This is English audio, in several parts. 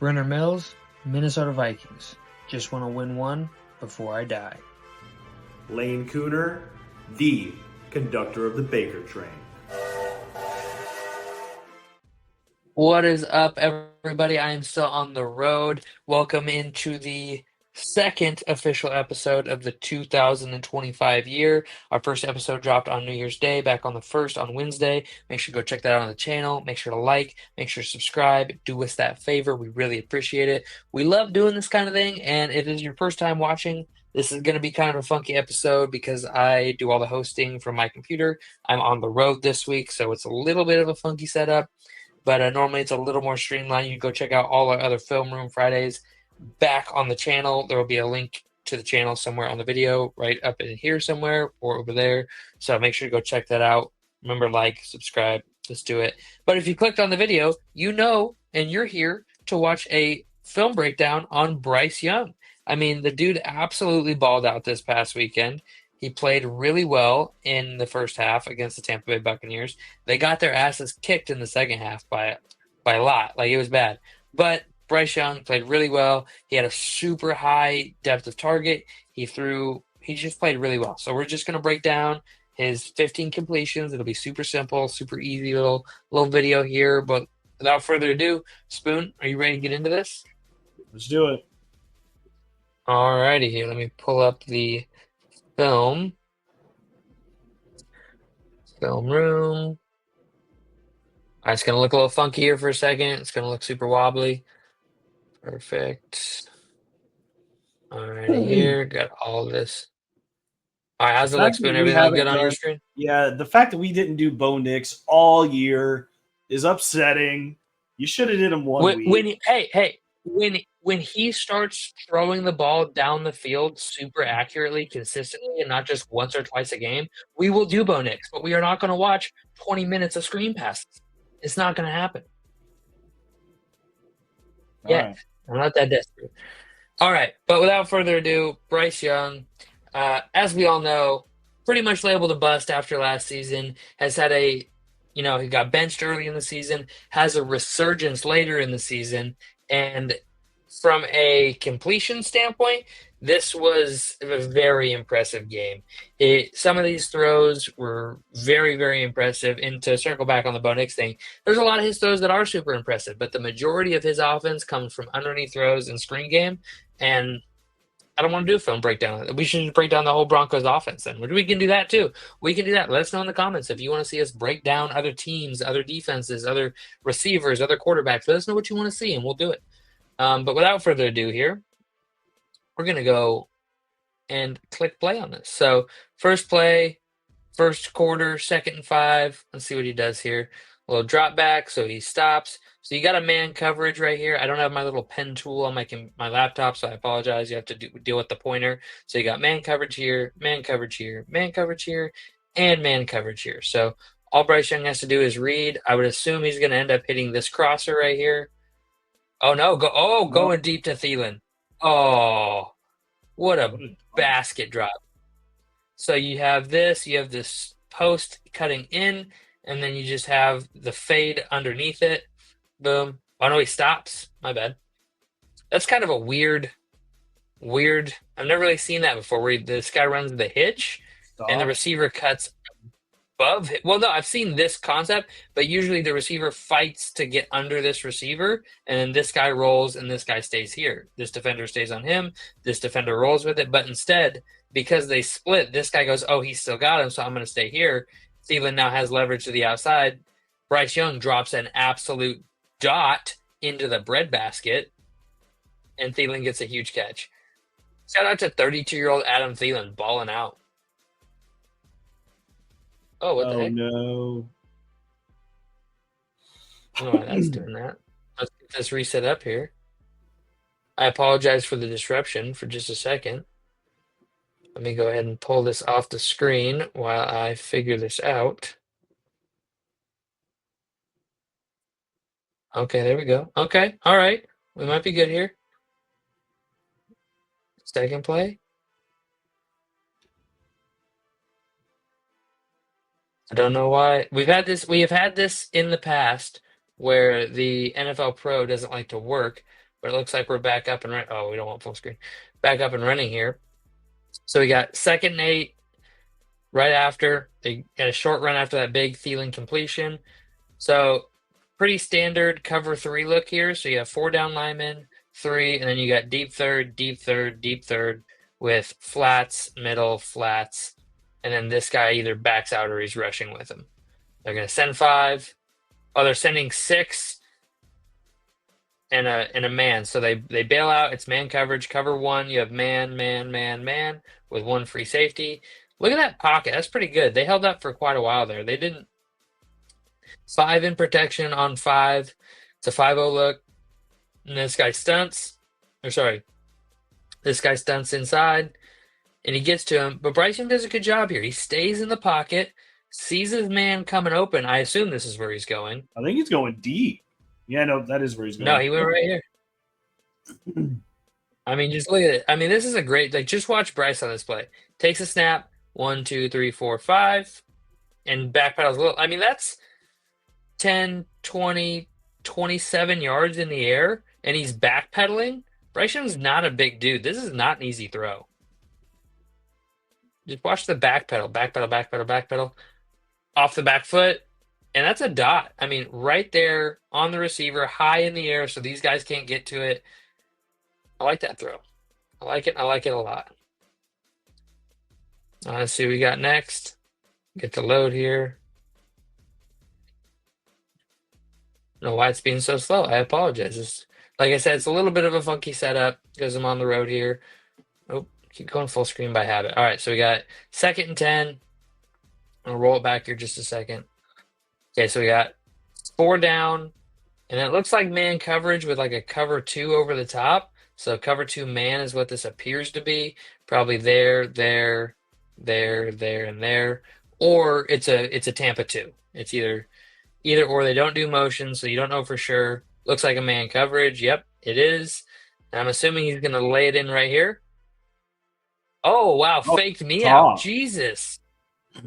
Brenner Mills, Minnesota Vikings. Just want to win one before I die. Lane Cooner, the conductor of the Baker train. What is up, everybody? I am still on the road. Welcome into the second official episode of the 2025 year. Our first episode dropped on New Year's Day, back on the 1st on Wednesday. Make sure to go check that out on the channel. Make sure to like, make sure to subscribe. Do us that favor. We really appreciate it. We love doing this kind of thing, and if it is your first time watching, this is going to be kind of a funky episode because I do all the hosting from my computer. I'm on the road this week, so it's a little bit of a funky setup. But normally it's a little more streamlined. You can go check out all our other Film Room Fridays back on the channel. There will be a link to the channel somewhere on the video, right up in here somewhere or over there. So make sure to go check that out. Remember, like, subscribe. Let's do it. But if you clicked on the video, you know, and you're here to watch a film breakdown on Bryce Young. I mean, the dude absolutely balled out this past weekend. He played really well in the first half against the Tampa Bay Buccaneers. They got their asses kicked in the second half by a lot. Like, it was bad. But Bryce Young played really well. He had a super high depth of target. He just played really well. So we're just going to break down his 15 completions. It'll be super simple, super easy little video here. But without further ado, Spoon, are you ready to get into this? Let's do it. All righty, here. Let me pull up the film room. It's going to look a little funky here for a second. It's going to look super wobbly. Perfect. All right, here. Got all this. All right, how's it look, Spoon? Everything look good on your screen? Yeah, the fact that we didn't do Bo Nix all year is upsetting. You should have did him one week. When he starts throwing the ball down the field super accurately, consistently, and not just once or twice a game, we will do Bo Nix, but we are not going to watch 20 minutes of screen passes. It's not going to happen. Yeah, right. I'm not that desperate. All right, but without further ado, Bryce Young, as we all know, pretty much labeled a bust after last season, has had he got benched early in the season, has a resurgence later in the season, and from a completion standpoint, this was a very impressive game. Some of these throws were very, very impressive. And to circle back on the Bo Nix thing, there's a lot of his throws that are super impressive, but the majority of his offense comes from underneath throws and screen game. And I don't want to do a film breakdown. We should break down the whole Broncos offense then. We can do that too. We can do that. Let us know in the comments if you want to see us break down other teams, other defenses, other receivers, other quarterbacks. Let us know what you want to see, and we'll do it. But without further ado here, we're going to go and click play on this. So first play, first quarter, 2nd and 5. Let's see what he does here. A little drop back, so he stops. So you got a man coverage right here. I don't have my little pen tool on my laptop, so I apologize. You have to deal with the pointer. So you got man coverage here, man coverage here, man coverage here, and man coverage here. So all Bryce Young has to do is read. I would assume he's going to end up hitting this crosser right here. Oh, no. Going deep to Thielen. Oh, what a basket drop. So you have this post cutting in, and then you just have the fade underneath it. Boom. Oh, no, he stops. My bad. That's kind of a weird. I've never really seen that before, where this guy runs the hitch, and the receiver cuts above it. Well, no, I've seen this concept, but usually the receiver fights to get under this receiver, and then this guy rolls and this guy stays here. This defender stays on him. This defender rolls with it. But instead, because they split, this guy goes, oh, he still got him, so I'm going to stay here. Thielen now has leverage to the outside. Bryce Young drops an absolute dot into the breadbasket, and Thielen gets a huge catch. Shout out to 32-year-old Adam Thielen balling out. Oh, what the heck? No. I don't know why that's doing that. Let's get this reset up here. I apologize for the disruption for just a second. Let me go ahead and pull this off the screen while I figure this out. Okay, there we go. Okay, all right. We might be good here. Second play. I don't know why. We have had this in the past where the NFL Pro doesn't like to work but it looks like we're back up and running. Oh, we don't want full screen. Back up and running here. So we got 2nd and 8 right after. They got a short run after that big Thielen completion. So pretty standard cover 3 look here. So you have 4 down linemen, 3, and then you got deep third, deep third, deep third with flats, middle, flats, and then this guy either backs out or he's rushing with him. They're going to send 5. Oh, they're sending 6 and a man. So they bail out. It's man coverage. Cover 1. You have man, man, man, man with 1 free safety. Look at that pocket. That's pretty good. They held up for quite a while there. They didn't. 5 in protection on 5. It's a 5-0 look. And this guy stunts. This guy stunts inside. And he gets to him. But Bryce Young does a good job here. He stays in the pocket, sees his man coming open. I assume this is where he's going. I think he's going deep. Yeah, no, that is where he's going. No, he went right here. I mean, just look at it. I mean, this is a great, just watch Bryce on this play. Takes a snap, 1, 2, 3, 4, 5, and backpedals a little. I mean, that's 10, 20, 27 yards in the air, and he's backpedaling. Bryce Young's not a big dude. This is not an easy throw. Just watch the backpedal, backpedal, off the back foot. And that's a dot. I mean, right there on the receiver, high in the air, so these guys can't get to it. I like that throw. I like it. I like it a lot. Let's see what we got next. Get the load here. I don't know why it's being so slow. I apologize. Like I said, it's a little bit of a funky setup because I'm on the road here. Oh, keep going full screen by habit. All right, so we got 2nd and 10. I'll roll it back here just a second. Okay, so we got 4 down, and it looks like man coverage with like a cover 2 over the top. So cover 2 man is what this appears to be. Probably there, and there. Or it's a Tampa 2. It's either or. They don't do motion, so you don't know for sure. Looks like a man coverage. Yep, it is. And I'm assuming he's going to lay it in right here. Oh, wow, faked me out. Jesus.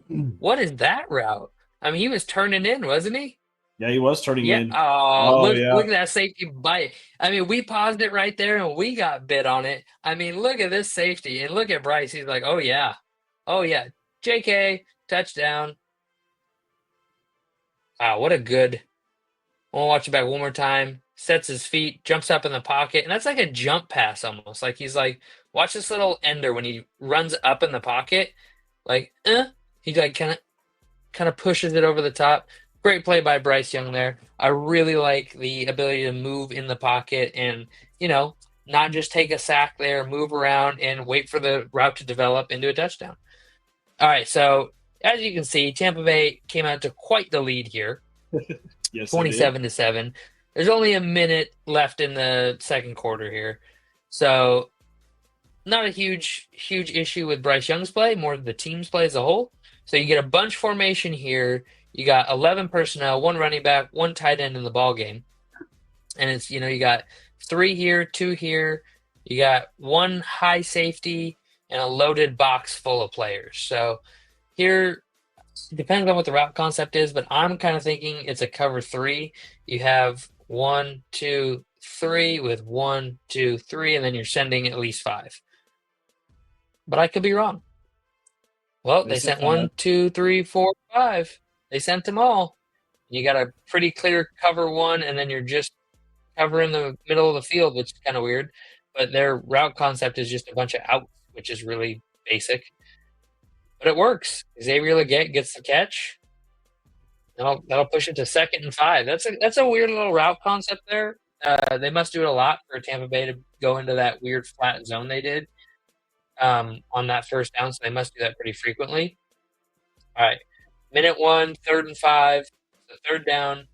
What is that route? I mean, he was turning in, wasn't he? Yeah, he was turning in. Look at that safety bite. I mean, we paused it right there, and we got bit on it. I mean, look at this safety. And look at Bryce. He's like, oh, yeah. JK, touchdown. Wow, what a good. I'll watch it back one more time. Sets his feet, jumps up in the pocket. And that's like a jump pass almost. Like he's like, watch this little ender when he runs up in the pocket. Like, he like kind of pushes it over the top. Great play by Bryce Young there. I really like the ability to move in the pocket and, not just take a sack there, move around and wait for the route to develop into a touchdown. All right, so as you can see, Tampa Bay came out to quite the lead here. Yes, 27-7. There's only a minute left in the second quarter here. So not a huge issue with Bryce Young's play, more the team's play as a whole. So you get a bunch formation here. You got 11 personnel, 1 running back, 1 tight end in the ball game. And it's, you got 3 here, 2 here. You got 1 high safety and a loaded box full of players. So here, depends on what the route concept is, but I'm kind of thinking it's a cover 3. You have 1, 2, 3 with 1, 2, 3, and then you're sending at least 5. But I could be wrong. Well, they sent 1, 2, 3, 4, 5. They sent them all. You got a pretty clear cover 1, and then you're just covering the middle of the field, which is kind of weird. But their route concept is just a bunch of outs, which is really basic. But it works. Xavier Legette gets the catch. That'll push it to 2nd and 5. That's a weird little route concept there. They must do it a lot for Tampa Bay to go into that weird flat zone they did on that first down, so they must do that pretty frequently. All right. Minute 1, 3rd and 5. So 3rd down.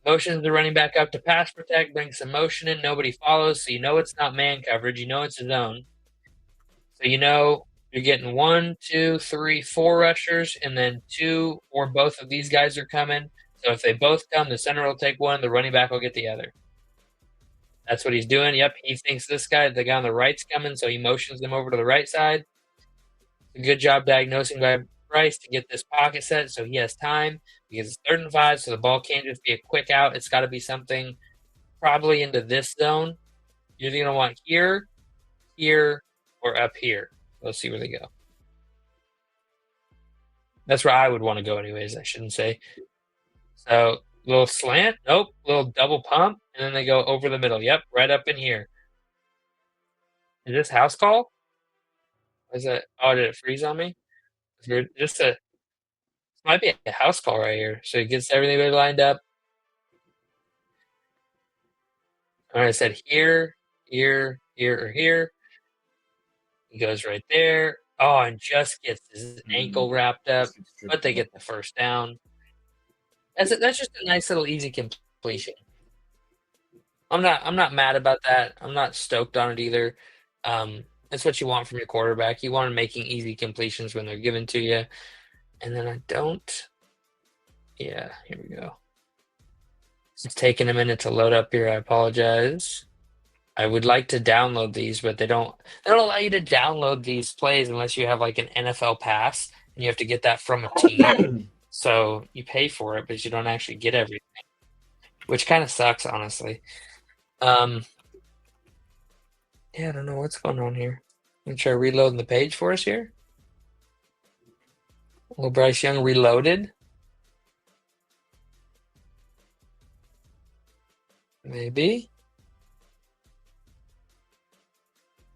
Motions the running back up to pass protect, brings some motion in. Nobody follows, so it's not man coverage. It's a zone. So you're getting 1, 2, 3, 4 rushers, and then 2 or both of these guys are coming. So if they both come, the center will take 1, the running back will get the other. That's what he's doing. Yep, he thinks the guy on the right's coming, so he motions them over to the right side. A good job diagnosing by Bryce to get this pocket set so he has time because it's 3rd and 5, so the ball can't just be a quick out. It's got to be something probably into this zone. You're going to want here, here, or up here. Let's see where they go. That's where I would want to go anyways, I shouldn't say. So, little slant. Nope. Little double pump. And then they go over the middle. Yep, right up in here. Is this house call? Is it? Oh, did it freeze on me? Just a might be a house call right here. So he gets everything really lined up. All right, I said here, here, here, or here. He goes right there. Oh, and just gets his ankle wrapped up, but they get the first down. That's just a nice little easy completion. I'm not mad about that. I'm not stoked on it either. That's what you want from your quarterback. You want them making easy completions when they're given to you. And then I don't. Yeah, here we go. It's taking a minute to load up here. I apologize. I would like to download these, but they don't allow you to download these plays unless you have like an NFL pass and you have to get that from a team. So you pay for it, but you don't actually get everything, which kind of sucks, honestly. Yeah, I don't know what's going on here. I'm gonna try reloading the page for us here. Will Bryce Young reloaded? Maybe.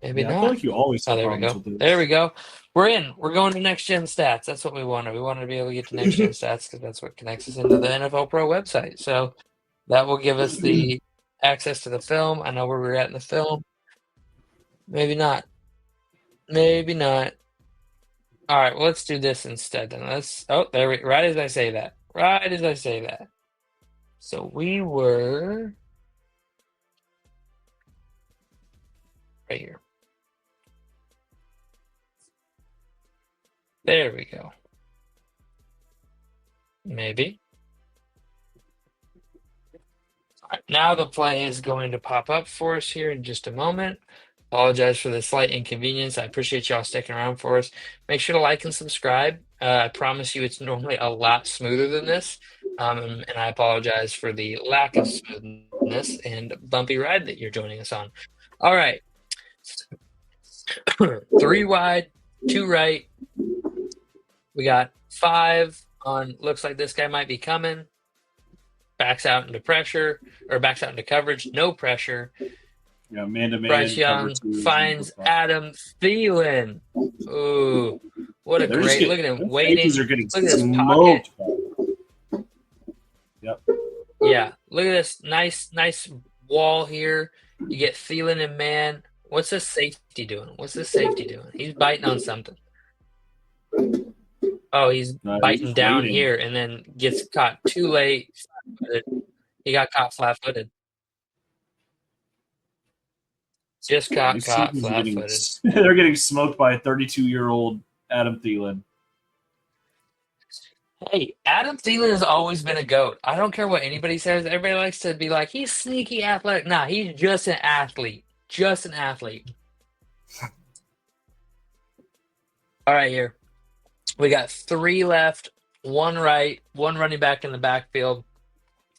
Maybe not. I feel like you always have there we problems go. with this. There we go. We're in. We're going to next gen stats. That's what we wanted. We wanted to be able to get to next gen stats because that's what connects us into the NFL Pro website. So that will give us the access to the film. I know where we're at in the film. Maybe not. Maybe not. All right. Well, let's do this instead. Then right as I say that. Right as I say that. So we were right here. There we go. Maybe. All right, now the play is going to pop up for us here in just a moment. Apologize for the slight inconvenience. I appreciate y'all sticking around for us. Make sure to like and subscribe. I promise you it's normally a lot smoother than this. And I apologize for the lack of smoothness and bumpy ride that you're joining us on. All right. 3 wide, 2 right. We got 5 on, looks like this guy might be coming. Backs out into pressure, or backs out into coverage, no pressure. Yeah, man-to-man. Bryce Young finds Adam Thielen. Ooh, what a great, look at him waiting. Are getting look at this pocket. Yep. Yeah, look at this nice wall here. You get Thielen and man. What's this safety doing? He's biting on something. Oh, he's biting down here and then gets caught too late. He got caught flat-footed. Just got flat-footed. They're getting smoked by a 32-year-old Adam Thielen. Hey, Adam Thielen has always been a GOAT. I don't care what anybody says. Everybody likes to be like, he's sneaky athletic. Nah, he's just an athlete. Just an athlete. All right, here. We got 3 left, 1 right, 1 running back in the backfield.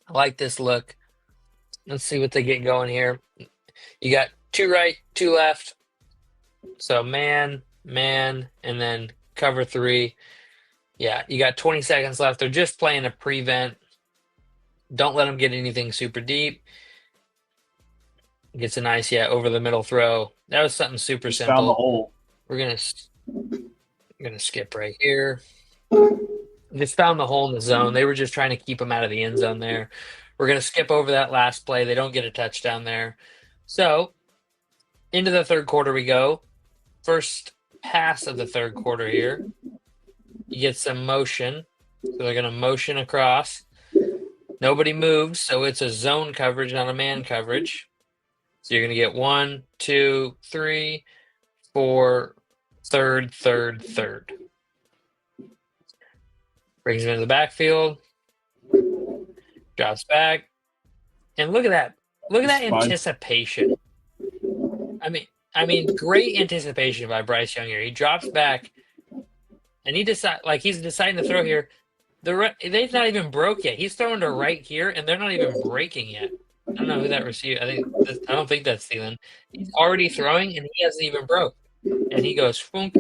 I like this look. Let's see what they get going here. You got 2 right, 2 left. So man, and then cover 3. Yeah, you got 20 seconds left. They're just playing a prevent. Don't let them get anything super deep. Gets a nice, over the middle throw. That was something super simple. Found the hole. We're gonna skip right here. Just found the hole in the zone. They were just trying to keep him out of the end zone there. We're gonna skip over that last play. They don't get a touchdown there. So into the third quarter we go. First pass of the third quarter here. You get some motion. So they're gonna motion across. Nobody moves, so it's a zone coverage, not a man coverage. So you're gonna get 1, 2, 3, 4, third. Brings him into the backfield. Drops back. And look at that. Look at that anticipation. I mean, great anticipation by Bryce Young here. He drops back, and he's deciding to throw here. They've not even broke yet. He's throwing to right here, and they're not even breaking yet. I don't know who that receiver. I don't think that's Thielen. He's already throwing, and he hasn't even broke. And he goes, "Funk,"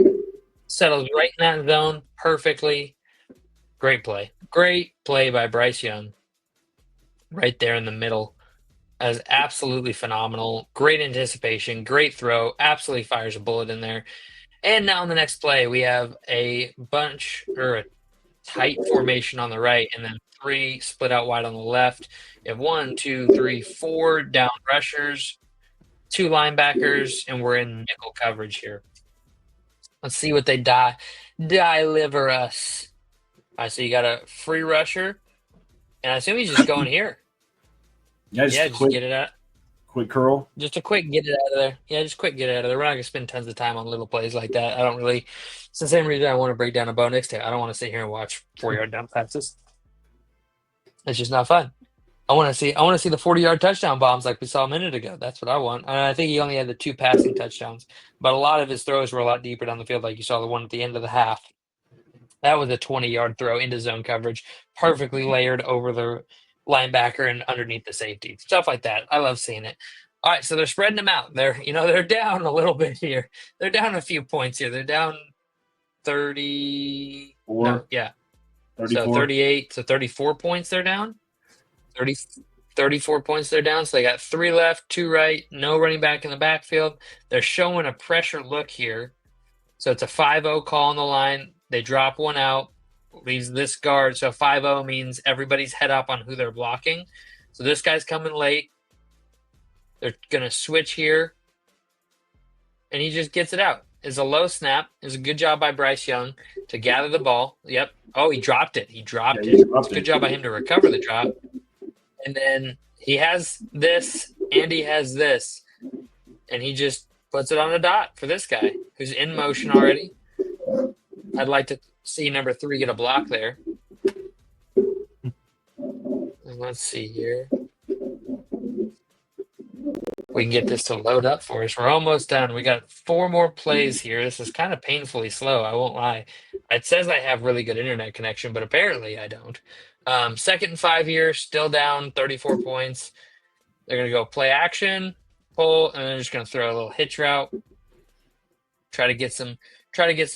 settles right in that zone perfectly. Great play. Great play by Bryce Young right there in the middle. That was absolutely phenomenal. Great anticipation. Great throw. Absolutely fires a bullet in there. And now in the next play, we have a bunch or a tight formation on the right, and then 3 split out wide on the left. You have 1, 2, 3, 4 down rushers, 2 linebackers, and we're in nickel coverage here. Let's see what they deliver us. All right, so you got a free rusher, and I assume he's just going here. Yeah, Just get it out. quick curl. Just a quick get it out of there. Yeah, just quick get it out of there. We're not gonna spend tons of time on little plays like that. I don't really. It's the same reason I want to break down a Bo Nix tape. I don't want to sit here and watch 4-yard down passes. It's just not fun. I want to see the 40-yard touchdown bombs like we saw a minute ago. That's what I want. And I think he only had the 2 passing touchdowns, but a lot of his throws were a lot deeper down the field, like you saw the one at the end of the half. That was a 20-yard throw into zone coverage, perfectly layered over the linebacker and underneath the safety. Stuff like that. I love seeing it. All right, so they're spreading them out. They're down a little bit here. They're down a few points here. They're down 30. 4. No, yeah. 34. So 38. So 34 points they're down. 30, 34 points they're down. So they got 3 left, 2 right, no running back in the backfield. They're showing a pressure look here. So it's a 5-0 call on the line. They drop one out, leaves this guard. So 5-0 means everybody's head up on who they're blocking. So this guy's coming late. They're going to switch here. And he just gets it out. It's a low snap. It's a good job by Bryce Young to gather the ball. Yep. Oh, he dropped it. It's a good job by him to recover the drop. And then he has this, and he has this. And he just puts it on a dot for this guy who's in motion already. I'd like to see number 3 get a block there. And let's see here. We can get this to load up for us. We're almost done. We got 4 more plays here. This is kind of painfully slow. I won't lie. It says I have really good internet connection, but apparently I don't. 2nd and 5 here, still down 34 points. They're going to go play action, pull, and they're just going to throw a little hitch route. Try to get some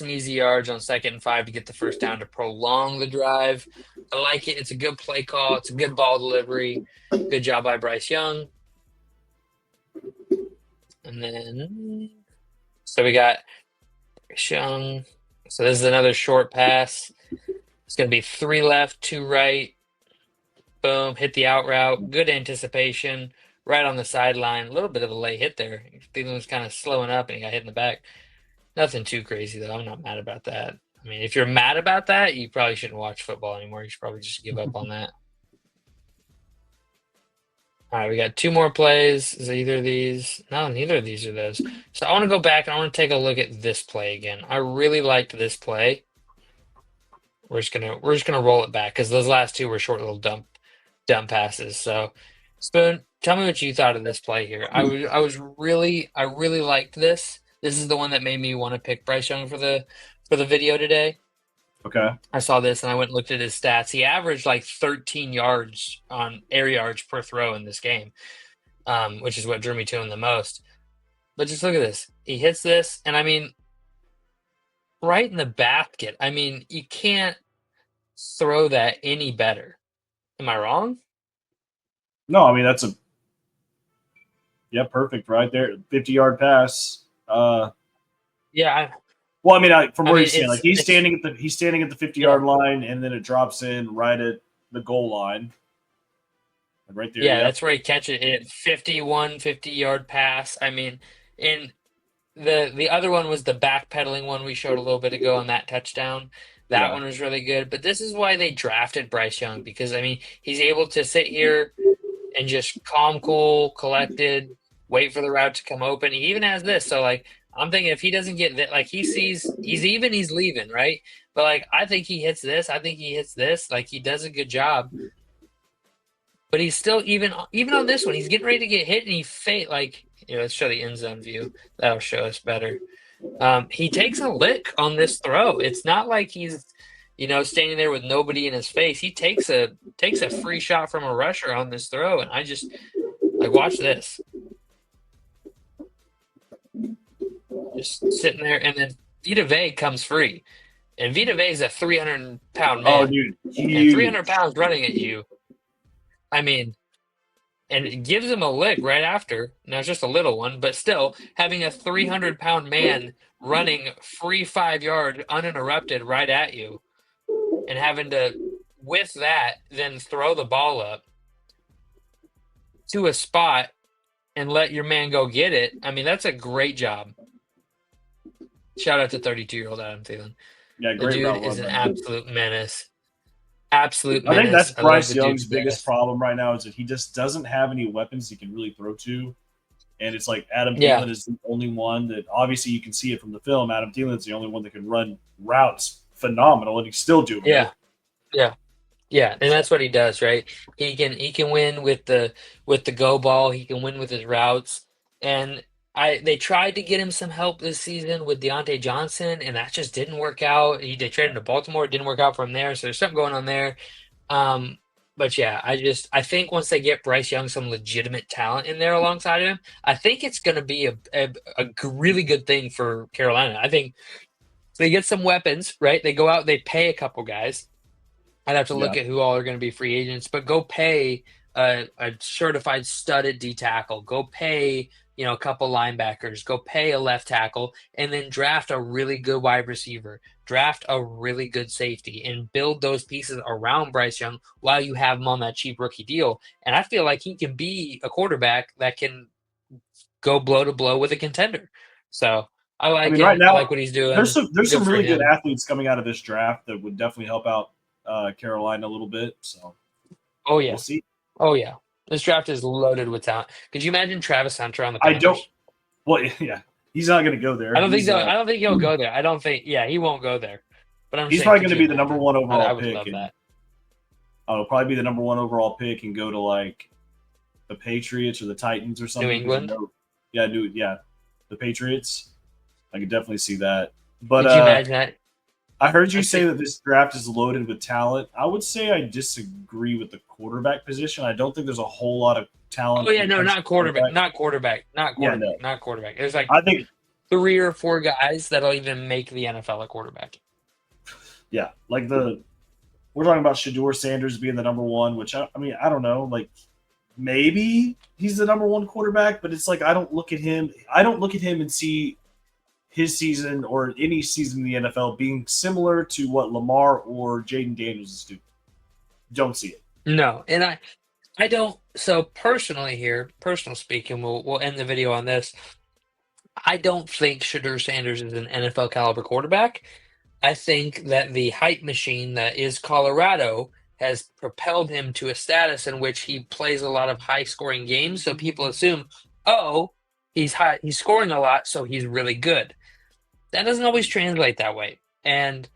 easy yards on 2nd and 5 to get the first down to prolong the drive. I like it. It's a good play call. It's a good ball delivery. Good job by Bryce Young. And then, so we got Bryce Young. So this is another short pass. It's going to be 3 left, 2 right. Boom, hit the out route. Good anticipation. Right on the sideline. A little bit of a late hit there. Thielen was kind of slowing up and he got hit in the back. Nothing too crazy, though. I'm not mad about that. I mean, if you're mad about that, you probably shouldn't watch football anymore. You should probably just give up on that. All right, we got 2 more plays. Is either of these? No, neither of these are those. So I want to go back and I want to take a look at this play again. I really liked this play. We're just gonna roll it back because those last 2 were short little dump passes. So, Spoon, tell me what you thought of this play here. I really liked this. This is the one that made me want to pick Bryce Young for the video today. Okay. I saw this and I went and looked at his stats. He averaged like 13 yards on air yards per throw in this game, which is what drew me to him the most. But just look at this. He hits this, and I mean, right in the basket. I mean, you can't throw that any better. Am I wrong? No, I mean that's perfect right there. 50-yard pass. Yeah. Well, I mean, from where he's standing, like he's standing at the 50-yard line, and then it drops in right at the goal line. Right there. Yeah, that's where he catches it. 50-yard pass. I mean, in the other one was the backpedaling one we showed a little bit ago on that touchdown. That one was really good. But this is why they drafted Bryce Young, because I mean, he's able to sit here and just calm, cool, collected, wait for the route to come open. He even has this. So like, I'm thinking if he doesn't get that, like he sees he's leaving, right? But like, I think he hits this. I think he hits this. Like he does a good job. But he's still even on this one, he's getting ready to get hit, and he let's show the end zone view. That'll show us better. He takes a lick on this throw. It's not like he's, standing there with nobody in his face. He takes a free shot from a rusher on this throw, and Like, watch this. Just sitting there, and then Vita Vea comes free. And Vita Vea is a 300-pound Oh, man. dude, And huge. 300 pounds running at you, I mean, and it gives him a lick right after. Now, it's just a little one, but still, having a 300-pound man running free 5 yards uninterrupted right at you, and having to, with that, then throw the ball up to a spot and let your man go get it. I mean, that's a great job. Shout out to 32-year-old Adam Thielen. Yeah, The great dude route is run an by him. absolute menace. Absolute I think menace. that's I love Bryce the Young's dude's biggest best. problem right now is that he just doesn't have any weapons he can really throw to. And it's like Adam Yeah. Thielen is the only one that obviously you can see it from the film. Adam Thielen's the only one that can run routes phenomenal, and he's still doing Yeah. it. Yeah, and that's what he does, right? He can win with the go ball. He can win with his routes. And they tried to get him some help this season with Deontay Johnson, and that just didn't work out. They traded him to Baltimore, it didn't work out from there. So there's something going on there. But yeah, I think once they get Bryce Young some legitimate talent in there alongside him, I think it's going to be a really good thing for Carolina. I think they get some weapons, right? They go out, they pay a couple guys. I'd have to look at who all are going to be free agents, but go pay a certified studded D tackle. Go pay, a couple linebackers. Go pay a left tackle, and then draft a really good wide receiver. Draft a really good safety, and build those pieces around Bryce Young while you have him on that cheap rookie deal. And I feel like he can be a quarterback that can go blow to blow with a contender. So I like him. Right now, I like what he's doing. There's some for really good him. athletes coming out of this draft that would definitely help out Carolina a little bit. So, Oh yeah, we'll see. Oh yeah, this draft is loaded with talent. Could you imagine Travis Hunter on the Panthers? Well, yeah, he's not going to go there. I don't think so. I don't think he'll go there. I don't think. Yeah, he won't go there. But I'm he's saying, probably could going to you be the number imagine? one overall I would pick. love that. It'll probably be the number one overall pick and go to like the Patriots or the Titans or something. New England. The Patriots. I could definitely see that. But could you imagine that? I heard you say that this draft is loaded with talent. I would say I disagree with the quarterback position. I don't think there's a whole lot of talent. Oh yeah, no, not quarterback. Yeah, no. Not quarterback. There's like I think 3 or 4 guys that'll even make the NFL a quarterback. Yeah, like we're talking about Shedeur Sanders being the number one, which I don't know. Like maybe he's the number one quarterback, but it's like I don't look at him and see his season or any season in the NFL being similar to what Lamar or Jaden Daniels is doing. Don't see it. No, and I don't. So personally here, personal speaking, we'll end the video on this. I don't think Shedeur Sanders is an NFL caliber quarterback. I think that the hype machine that is Colorado has propelled him to a status in which he plays a lot of high-scoring games. So people assume, oh, he's scoring a lot, so he's really good. That doesn't always translate that way. And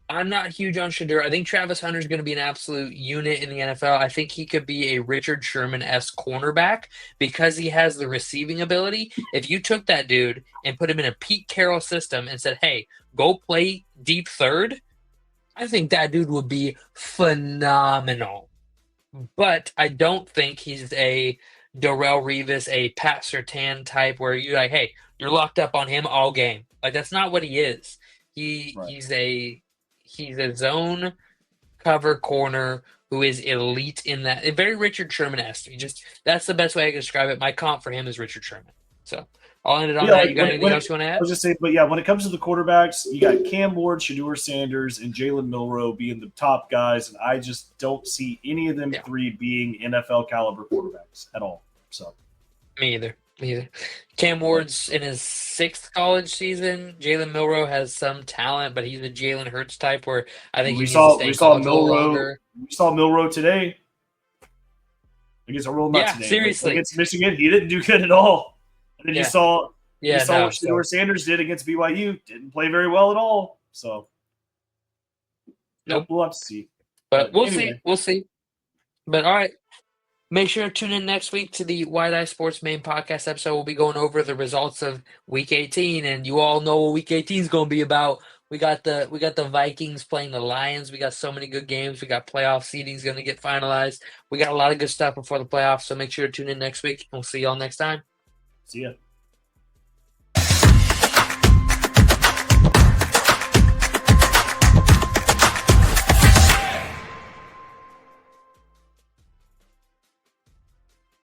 I'm not huge on Shedeur. I think Travis Hunter is going to be an absolute unit in the NFL. I think he could be a Richard Sherman-esque cornerback because he has the receiving ability. If you took that dude and put him in a Pete Carroll system and said, hey, go play deep third, I think that dude would be phenomenal. But I don't think he's a Darrelle Revis, a Pat Surtain type where you're like, hey, you're locked up on him all game. Like, that's not what he is. He's a zone cover corner who is elite in that. Very Richard Sherman-esque. That's the best way I can describe it. My comp for him is Richard Sherman. So I'll end it on that. You got anything else you want to add? I was just saying, but yeah, when it comes to the quarterbacks, you got Cam Ward, Shedeur Sanders, and Jalen Milroe being the top guys, and I just don't see any of them three being NFL caliber quarterbacks at all. So Me either. Cam Ward's in his 6th college season. Jalen Milroe has some talent, but he's a Jalen Hurts type where I think we saw Milroe today against a real nuts today. Seriously. Against Michigan, he didn't do good at all. And then you saw what Shedeur Sanders did against BYU. Didn't play very well at all. So we'll have to see. But we'll see. But all right. Make sure to tune in next week to the Wide Eye Sports main podcast episode. We'll be going over the results of Week 18, and you all know what Week 18 is going to be about. We got the Vikings playing the Lions. We got so many good games. We got playoff seedings going to get finalized. We got a lot of good stuff before the playoffs. So make sure to tune in next week. We'll see y'all next time. See ya.